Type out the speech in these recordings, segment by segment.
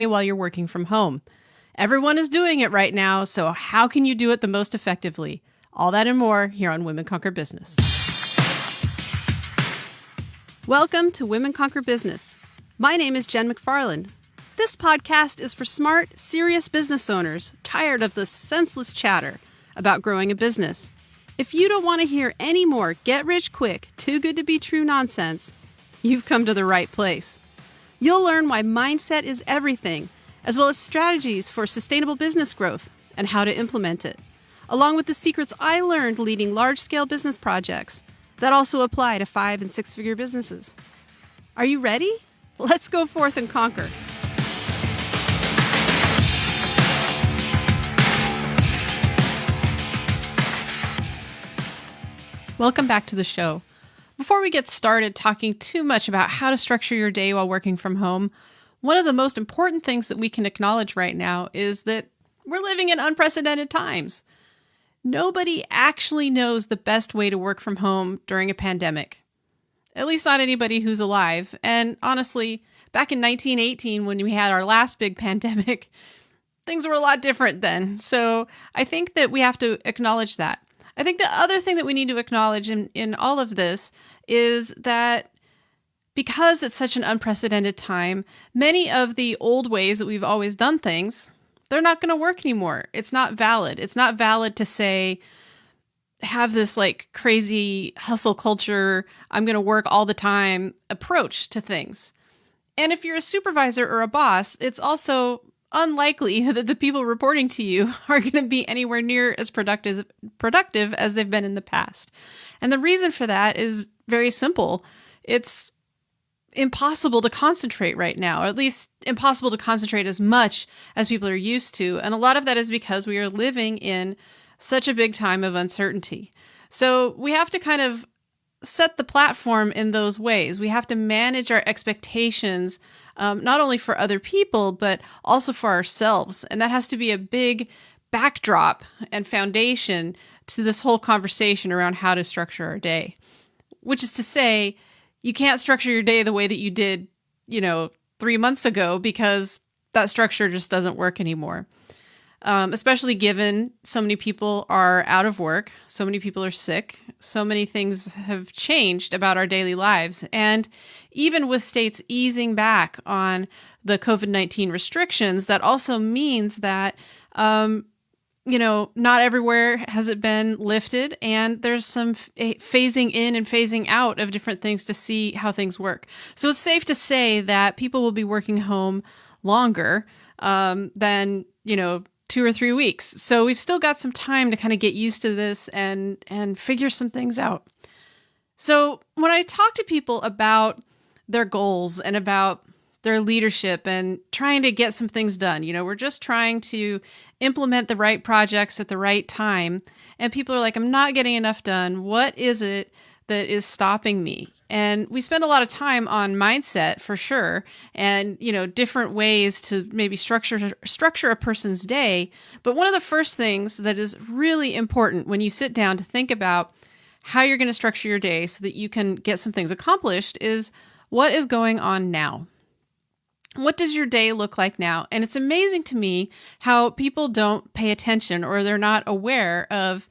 while you're working from home. Everyone is doing it right now, so how can you do it the most effectively? All that and more here on Women Conquer Business. Welcome to Women Conquer Business. My name is Jen McFarland. This podcast is for smart, serious business owners tired of the senseless chatter about growing a business. If you don't want to hear any more get-rich-quick, too-good-to-be-true nonsense, you've come to the right place. You'll learn why mindset is everything, as well as strategies for sustainable business growth and how to implement it, along with the secrets I learned leading large-scale business projects that also apply to 5- and 6-figure businesses. Are you ready? Let's go forth and conquer. Welcome back to the show. Before we get started talking too much about how to structure your day while working from home, one of the most important things that we can acknowledge right now is that we're living in unprecedented times. Nobody actually knows the best way to work from home during a pandemic. At least not anybody who's alive. And honestly, back in 1918, when we had our last big pandemic, things were a lot different then. So I think that we have to acknowledge that. I think the other thing that we need to acknowledge in all of this is that because it's such an unprecedented time, many of the old ways that we've always done things, they're not going to work anymore. It's not valid. It's not valid to say, have this like crazy hustle culture, I'm going to work all the time approach to things. And if you're a supervisor or a boss, it's also unlikely that the people reporting to you are going to be anywhere near as productive as they've been in the past. And the reason for that is very simple. It's impossible to concentrate right now, or at least impossible to concentrate as much as people are used to. And a lot of that is because we are living in such a big time of uncertainty. So we have to kind of set the platform in those ways. We have to manage our expectations, not only for other people, but also for ourselves. And that has to be a big backdrop and foundation to this whole conversation around how to structure our day. Which is to say, you can't structure your day the way that you did, 3 months ago, because that structure just doesn't work anymore. Especially given so many people are out of work, so many people are sick, so many things have changed about our daily lives. And even with states easing back on the COVID-19 restrictions, that also means that, not everywhere has it been lifted, and there's some phasing in and phasing out of different things to see how things work. So it's safe to say that people will be working home longer than, 2 or 3 weeks. So we've still got some time to kind of get used to this and figure some things out. So when I talk to people about their goals and about their leadership and trying to get some things done, we're just trying to implement the right projects at the right time. And people are like, I'm not getting enough done. What is it that is stopping me? And we spend a lot of time on mindset for sure, and different ways to maybe structure a person's day. But one of the first things that is really important when you sit down to think about how you're going to structure your day so that you can get some things accomplished is what is going on now. What does your day look like now? And it's amazing to me how people don't pay attention, or they're not aware of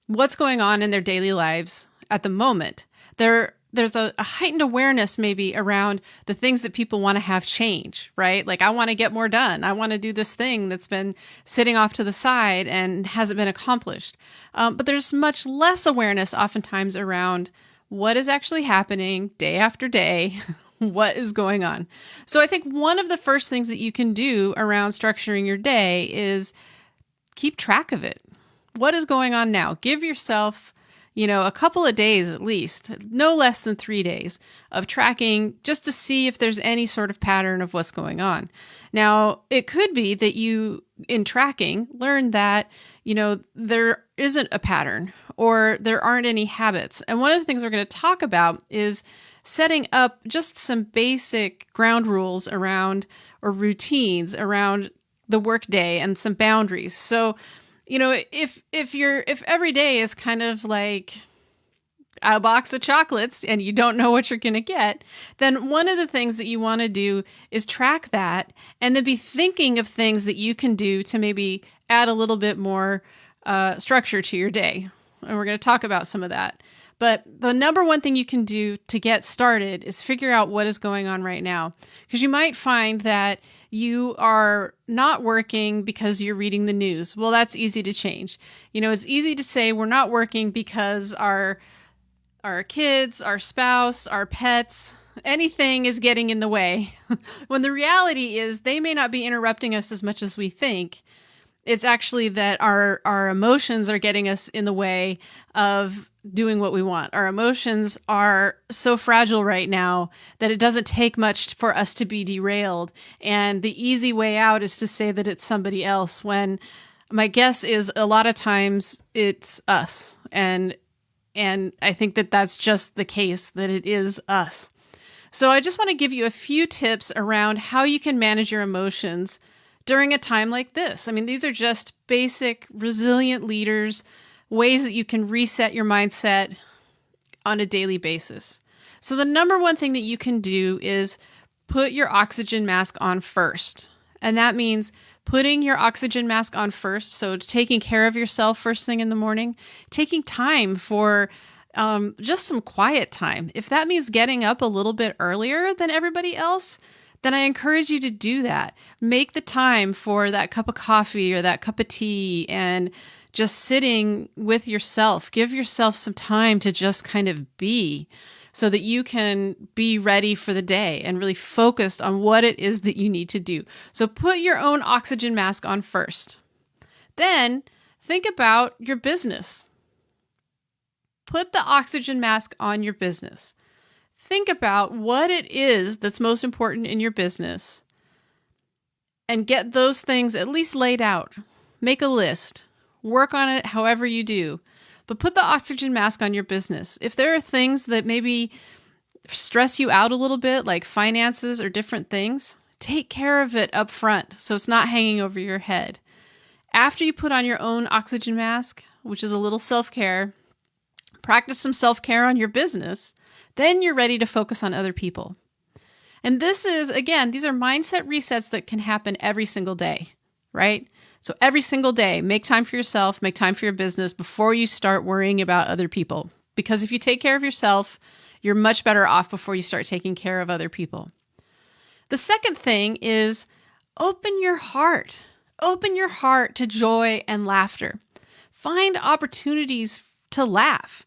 what's going on in their daily lives at the moment. There's a heightened awareness maybe around the things that people want to have change, right? Like, I want to get more done. I want to do this thing that's been sitting off to the side and hasn't been accomplished. But there's much less awareness oftentimes around what is actually happening day after day, what is going on. So I think one of the first things that you can do around structuring your day is keep track of it. What is going on now? Give yourself a couple of days at least, no less than 3 days of tracking, just to see if there's any sort of pattern of what's going on. Now, it could be that you, in tracking, learn that, there isn't a pattern or there aren't any habits. And one of the things we're going to talk about is setting up just some basic ground rules around, or routines around, the workday and some boundaries. So, if every day is kind of like a box of chocolates and you don't know what you're going to get, then one of the things that you want to do is track that and then be thinking of things that you can do to maybe add a little bit more structure to your day. And we're going to talk about some of that. But the number one thing you can do to get started is figure out what is going on right now. Because you might find that you are not working because you're reading the news. Well, that's easy to change. It's easy to say we're not working because our kids, our spouse, our pets, anything is getting in the way. When the reality is they may not be interrupting us as much as we think. It's actually that our emotions are getting us in the way of doing what we want. Our emotions are so fragile right now that it doesn't take much for us to be derailed. And the easy way out is to say that it's somebody else, when my guess is a lot of times it's us. And I think that that's just the case, that it is us. So I just want to give you a few tips around how you can manage your emotions during a time like this. I mean, these are just basic resilient leaders, ways that you can reset your mindset on a daily basis. So the number one thing that you can do is put your oxygen mask on first. And that means putting your oxygen mask on first. So taking care of yourself first thing in the morning, taking time for just some quiet time. If that means getting up a little bit earlier than everybody else, then I encourage you to do that. Make the time for that cup of coffee or that cup of tea and just sitting with yourself. Give yourself some time to just kind of be, so that you can be ready for the day and really focused on what it is that you need to do. So put your own oxygen mask on first. Then think about your business. Put the oxygen mask on your business. Think about what it is that's most important in your business and get those things at least laid out. Make a list. Work on it however you do. But put the oxygen mask on your business. If there are things that maybe stress you out a little bit, like finances or different things, take care of it up front so it's not hanging over your head. After you put on your own oxygen mask, which is a little self-care, practice some self-care on your business. Then you're ready to focus on other people. And this is, again, these are mindset resets that can happen every single day, right? So every single day, make time for yourself, make time for your business before you start worrying about other people. Because if you take care of yourself, you're much better off before you start taking care of other people. The second thing is open your heart. Open your heart to joy and laughter. Find opportunities to laugh.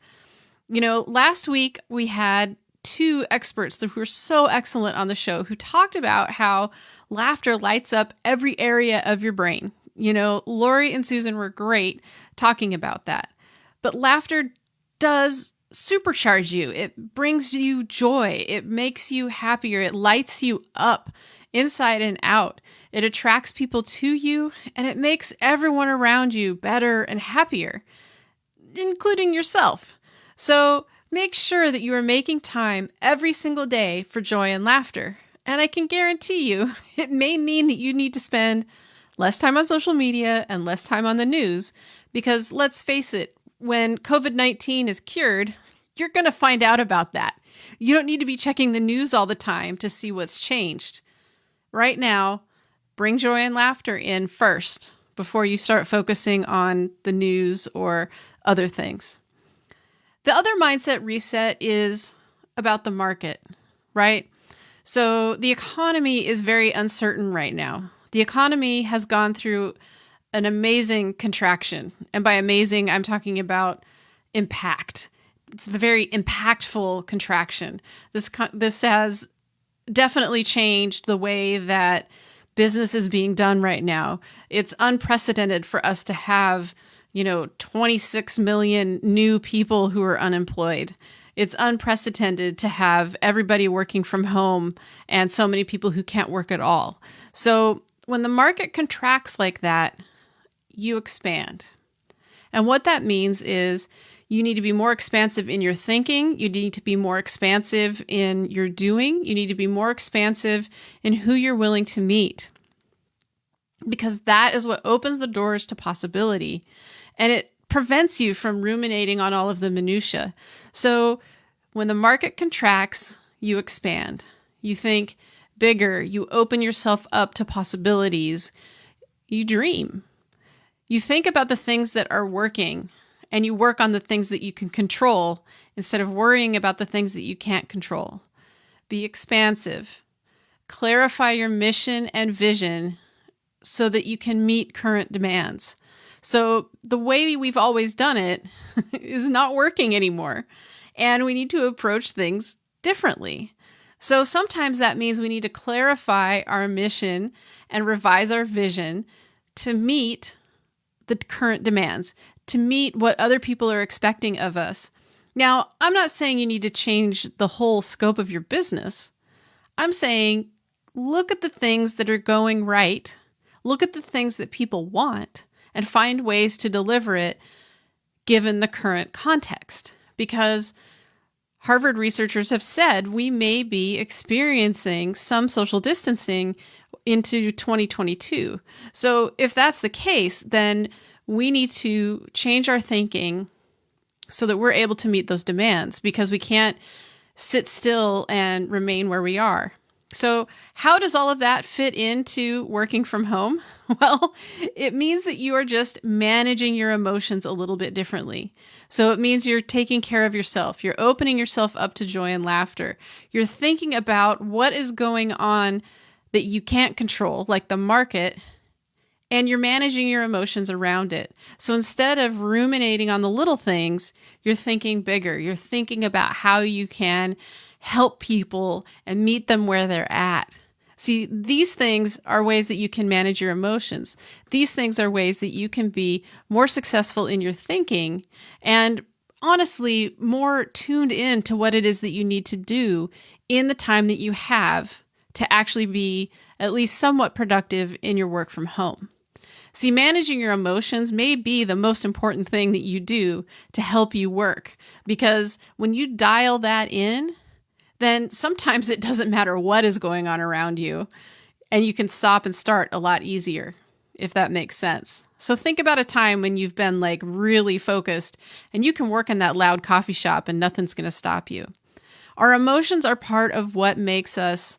Last week we had two experts who were so excellent on the show who talked about how laughter lights up every area of your brain. Lori and Susan were great talking about that. But laughter does supercharge you. It brings you joy. It makes you happier. It lights you up inside and out. It attracts people to you, and it makes everyone around you better and happier, including yourself. So make sure that you are making time every single day for joy and laughter. And I can guarantee you, it may mean that you need to spend less time on social media and less time on the news, because let's face it, when COVID-19 is cured, you're going to find out about that. You don't need to be checking the news all the time to see what's changed. Right now, bring joy and laughter in first before you start focusing on the news or other things. The other mindset reset is about the market, right? So the economy is very uncertain right now. The economy has gone through an amazing contraction. And by amazing, I'm talking about impact. It's a very impactful contraction. This has definitely changed the way that business is being done right now. It's unprecedented for us to have 26 million new people who are unemployed. It's unprecedented to have everybody working from home and so many people who can't work at all. So when the market contracts like that, you expand. And what that means is you need to be more expansive in your thinking. You need to be more expansive in your doing. You need to be more expansive in who you're willing to meet, because that is what opens the doors to possibility. And it prevents you from ruminating on all of the minutia. So when the market contracts, you expand. You think bigger. You open yourself up to possibilities. You dream. You think about the things that are working, and you work on the things that you can control instead of worrying about the things that you can't control. Be expansive. Clarify your mission and vision so that you can meet current demands. So the way we've always done it is not working anymore, and we need to approach things differently. So sometimes that means we need to clarify our mission and revise our vision to meet the current demands, to meet what other people are expecting of us. Now, I'm not saying you need to change the whole scope of your business. I'm saying look at the things that are going right, look at the things that people want, and find ways to deliver it given the current context. Because Harvard researchers have said we may be experiencing some social distancing into 2022. So if that's the case, then we need to change our thinking so that we're able to meet those demands, because we can't sit still and remain where we are. So how does all of that fit into working from home? Well, it means that you are just managing your emotions a little bit differently. So it means you're taking care of yourself. You're opening yourself up to joy and laughter. You're thinking about what is going on that you can't control, like the market, and you're managing your emotions around it. So instead of ruminating on the little things, you're thinking bigger. You're thinking about how you can help people and meet them where they're at. See, these things are ways that you can manage your emotions. These things are ways that you can be more successful in your thinking and honestly more tuned in to what it is that you need to do in the time that you have to actually be at least somewhat productive in your work from home. See, managing your emotions may be the most important thing that you do to help you work, because when you dial that in, then sometimes it doesn't matter what is going on around you, and you can stop and start a lot easier, if that makes sense. So think about a time when you've been like really focused and you can work in that loud coffee shop and nothing's going to stop you. Our emotions are part of what makes us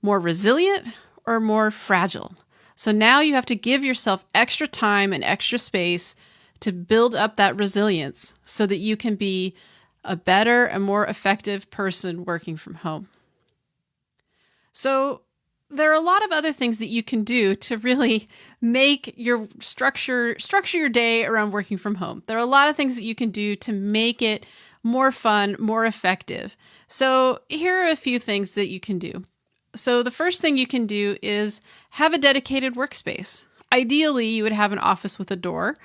more resilient or more fragile. So now you have to give yourself extra time and extra space to build up that resilience so that you can be a better and more effective person working from home. So there are a lot of other things that you can do to really make your structure your day around working from home. There are a lot of things that you can do to make it more fun, more effective. So here are a few things that you can do. So the first thing you can do is have a dedicated workspace. Ideally, you would have an office with a door,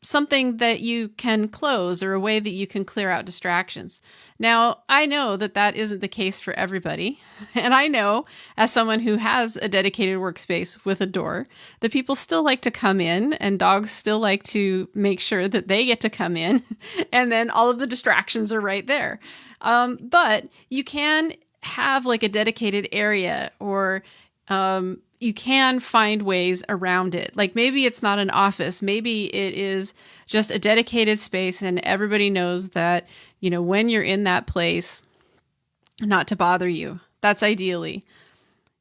something that you can close or a way that you can clear out distractions. Now, I know that that isn't the case for everybody. And I know, as someone who has a dedicated workspace with a door, that people still like to come in and dogs still like to make sure that they get to come in. And then all of the distractions are right there. But you can have like a dedicated area, or you can find ways around it. Like maybe it's not an office. Maybe it is just a dedicated space and everybody knows that, you know, when you're in that place, not to bother you. That's ideally.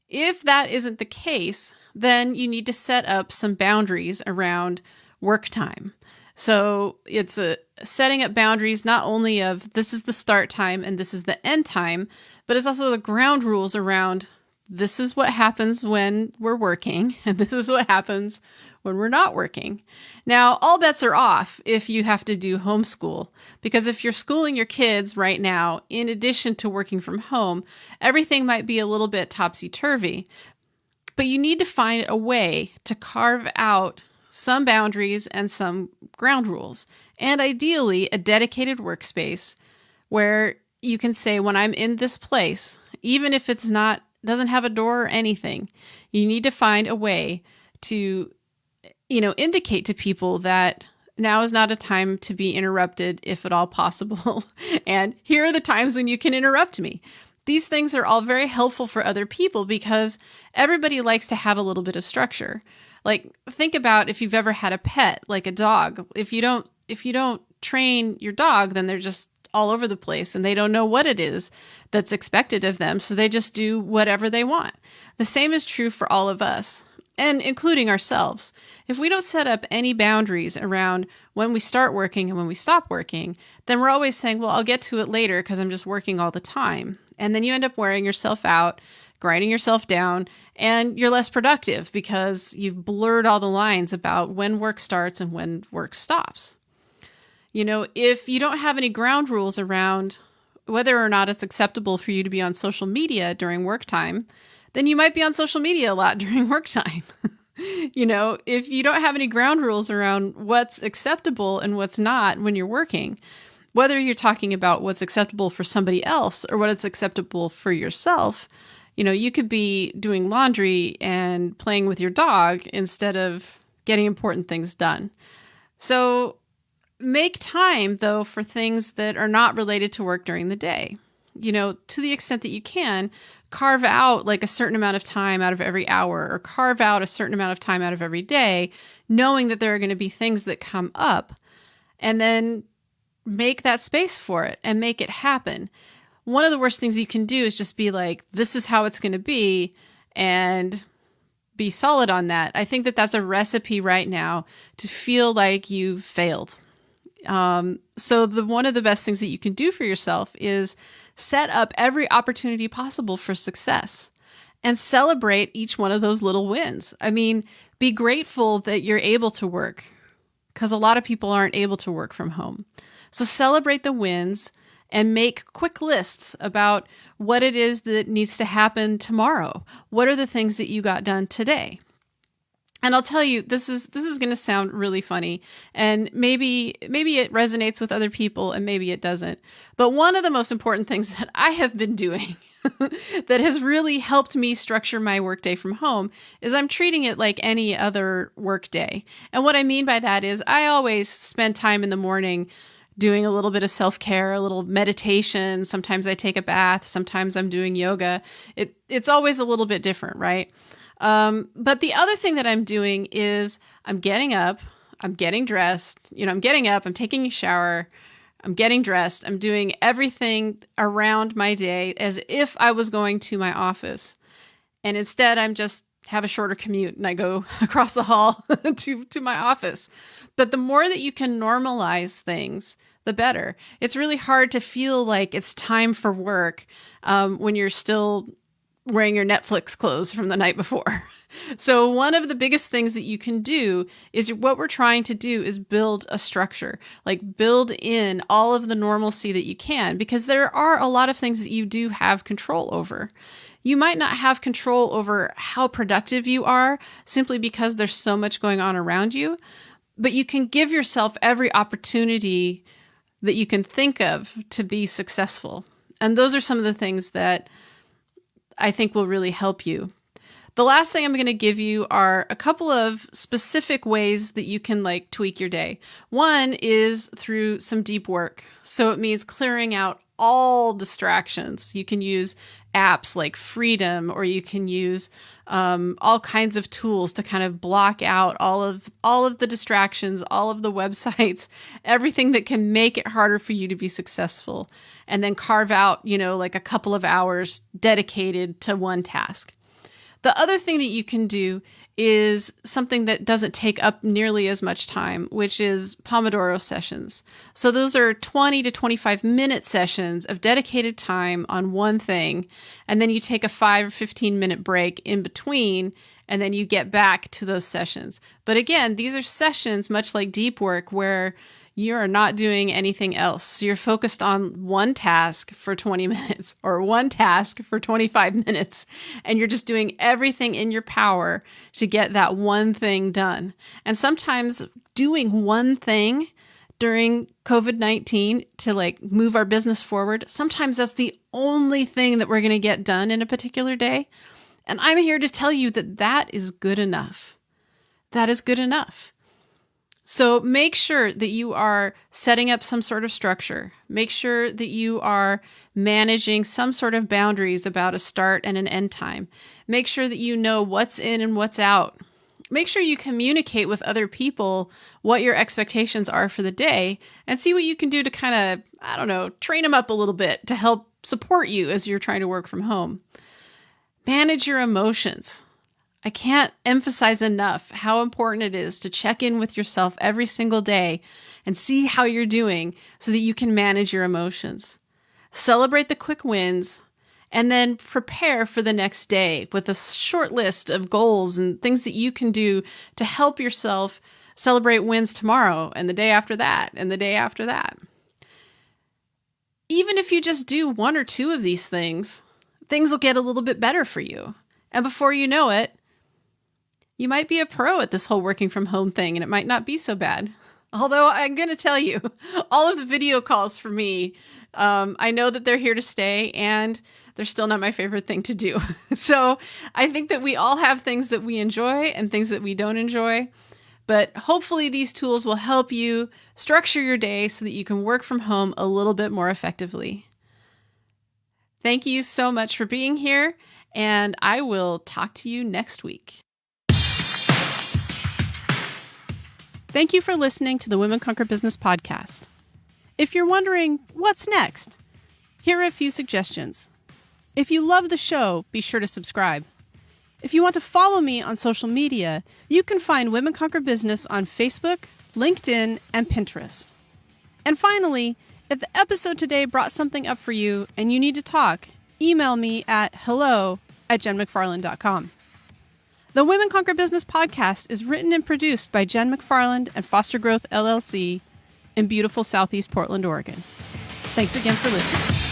If that isn't the case, then you need to set up some boundaries around work time. So it's setting up boundaries not only of this is the start time and this is the end time, but it's also the ground rules around this is what happens when we're working, and this is what happens when we're not working. Now, all bets are off if you have to do homeschool, because if you're schooling your kids right now, in addition to working from home, everything might be a little bit topsy-turvy. But you need to find a way to carve out some boundaries and some ground rules, and ideally a dedicated workspace where you can say, when I'm in this place, even if it's doesn't have a door or anything, you need to find a way to, indicate to people that now is not a time to be interrupted, if at all possible. And here are the times when you can interrupt me. These things are all very helpful for other people because everybody likes to have a little bit of structure. Like, think about if you've ever had a pet, like a dog. If you don't train your dog, then they're just all over the place and they don't know what it is that's expected of them. So they just do whatever they want. The same is true for all of us, and including ourselves. If we don't set up any boundaries around when we start working and when we stop working, then we're always saying, well, I'll get to it later because I'm just working all the time. And then you end up wearing yourself out, grinding yourself down, and you're less productive because you've blurred all the lines about when work starts and when work stops. If you don't have any ground rules around whether or not it's acceptable for you to be on social media during work time, then you might be on social media a lot during work time. If you don't have any ground rules around what's acceptable and what's not when you're working, whether you're talking about what's acceptable for somebody else or what is acceptable for yourself, you could be doing laundry and playing with your dog instead of getting important things done. So make time, though, for things that are not related to work during the day. To the extent that you can, carve out like a certain amount of time out of every hour, or carve out a certain amount of time out of every day, knowing that there are going to be things that come up, and then make that space for it and make it happen. One of the worst things you can do is just be like, this is how it's going to be, and be solid on that. I think that that's a recipe right now to feel like you've failed. So one of the best things that you can do for yourself is set up every opportunity possible for success and celebrate each one of those little wins. I mean, be grateful that you're able to work, because a lot of people aren't able to work from home. So celebrate the wins and make quick lists about what it is that needs to happen tomorrow. What are the things that you got done today? And I'll tell you, this is going to sound really funny, and maybe it resonates with other people and maybe it doesn't. But one of the most important things that I have been doing that has really helped me structure my workday from home is I'm treating it like any other workday. And what I mean by that is I always spend time in the morning doing a little bit of self-care, a little meditation. Sometimes I take a bath. Sometimes I'm doing yoga. It's always a little bit different, right? But the other thing that I'm doing is I'm getting up, I'm getting dressed, I'm getting up, I'm taking a shower, I'm getting dressed, I'm doing everything around my day as if I was going to my office. And instead I'm just have a shorter commute and I go across the hall to my office. But the more that you can normalize things, the better. It's really hard to feel like it's time for work, when you're still wearing your Netflix clothes from the night before. So one of the biggest things that you can do is what we're trying to do is build a structure, like build in all of the normalcy that you can, because there are a lot of things that you do have control over. You might not have control over how productive you are simply because there's so much going on around you, but you can give yourself every opportunity that you can think of to be successful. And those are some of the things that I think will really help you. The last thing I'm going to give you are a couple of specific ways that you can tweak your day. One is through some deep work. So it means clearing out all distractions. You can use apps like Freedom, or you can use all kinds of tools to kind of block out all of the distractions, all of the websites, everything that can make it harder for you to be successful. And then carve out, a couple of hours dedicated to one task. The other thing that you can do is something that doesn't take up nearly as much time, which is Pomodoro Sessions. So those are 20 to 25 minute sessions of dedicated time on one thing. And then you take a 5 or 15 minute break in between, and then you get back to those sessions. But again, these are sessions much like deep work where you are not doing anything else. So you're focused on one task for 20 minutes or one task for 25 minutes, and you're just doing everything in your power to get that one thing done. And sometimes doing one thing during COVID-19 to move our business forward, sometimes that's the only thing that we're going to get done in a particular day. And I'm here to tell you that that is good enough. That is good enough. So make sure that you are setting up some sort of structure. Make sure that you are managing some sort of boundaries about a start and an end time. Make sure that you know what's in and what's out. Make sure you communicate with other people what your expectations are for the day and see what you can do to kind of, train them up a little bit to help support you as you're trying to work from home. Manage your emotions. I can't emphasize enough how important it is to check in with yourself every single day and see how you're doing so that you can manage your emotions. Celebrate the quick wins and then prepare for the next day with a short list of goals and things that you can do to help yourself celebrate wins tomorrow and the day after that and the day after that. Even if you just do one or two of these things will get a little bit better for you. And before you know it, you might be a pro at this whole working from home thing and it might not be so bad. Although I'm going to tell you, all of the video calls for me, I know that they're here to stay and they're still not my favorite thing to do. So I think that we all have things that we enjoy and things that we don't enjoy. But hopefully these tools will help you structure your day so that you can work from home a little bit more effectively. Thank you so much for being here, and I will talk to you next week. Thank you for listening to the Women Conquer Business podcast. If you're wondering, what's next? Here are a few suggestions. If you love the show, be sure to subscribe. If you want to follow me on social media, you can find Women Conquer Business on Facebook, LinkedIn, and Pinterest. And finally, if the episode today brought something up for you and you need to talk, email me at hello@jenmcfarland.com. The Women Conquer Business podcast is written and produced by Jen McFarland and Foster Growth LLC in beautiful Southeast Portland, Oregon. Thanks again for listening.